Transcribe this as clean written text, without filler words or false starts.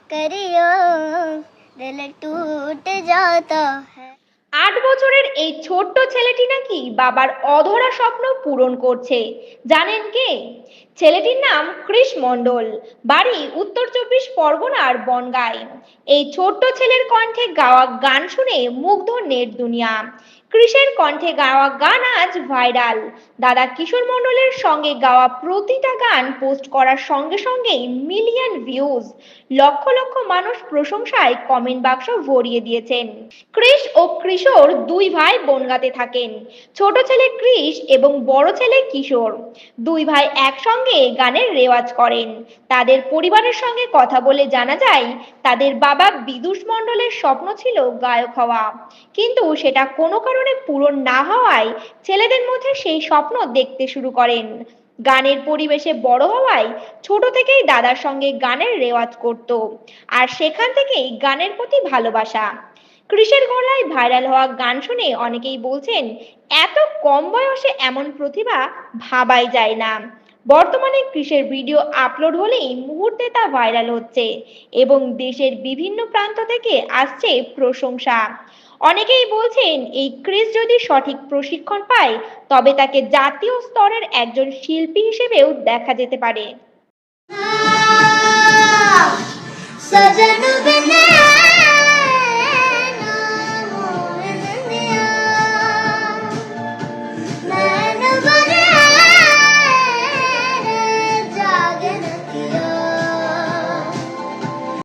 करियो दिल टूट जाता है। 8 বছরের এই ছোট্ট ছেলেটি নাকি বাবার অধরা স্বপ্ন পূরণ করছে। জানেন কে? ছেলেটির নাম কৃষ মণ্ডল, বাড়ি উত্তর 24 পরগনার বনগাঁয়। এই ছোট্ট ছেলের কণ্ঠে গাওয়া গান শুনে মুগ্ধ নেট দুনিয়া। কৃষের কণ্ঠে গাওয়া গান আজ ভাইরাল। দাদা কিশোর মণ্ডলের সঙ্গে গাওয়া প্রতিটা গান পোস্ট করার সঙ্গে সঙ্গেই মিলিয়ন ভিউজ। লক্ষ লক্ষ মানুষ প্রশংসায় কমেন্ট বাক্স ভরিয়ে দিয়েছেন। কৃষ ও কিশোর দুই ভাই বনগাঁতে থাকেন। ছোট ছেলে কৃষ এবং বড় ছেলে কিশোর দুই ভাই একসঙ্গে গানের রেওয়াজ করেন। তাদের পরিবারের সঙ্গে কথা বলে জানা যায়, তাদের বাবা বিদুষ মণ্ডলের স্বপ্ন ছিল গায়ক হওয়া, কিন্তু সেটা কোনো কারণে পূরণ না হওয়ায় ছেলেদের মধ্যে সেই স্বপ্ন দেখতে শুরু করেন। গানের পরিবেশে বড় হওয়ায় ছোট থেকেই দাদার সঙ্গে গানের রেওয়াজ করত, আর সেখান থেকেই গানের প্রতি ভালোবাসা। কৃষের গলায় ভাইরাল হওয়া গান শুনে অনেকেই বলছেন, এত কম বয়সে এমন প্রতিভা ভাবাই যায় না। বর্তমানে কৃষের ভিডিও আপলোড হলেই মুহূর্তে তা ভাইরাল হচ্ছে এবং দেশের বিভিন্ন প্রান্ত থেকে আসছে প্রশংসা। অনেকেই বলছেন, এই কৃষ যদি সঠিক প্রশিক্ষণ পায় তবে তাকে জাতীয় স্তরের একজন শিল্পী হিসেবেও দেখা যেতে পারে। सजन बिन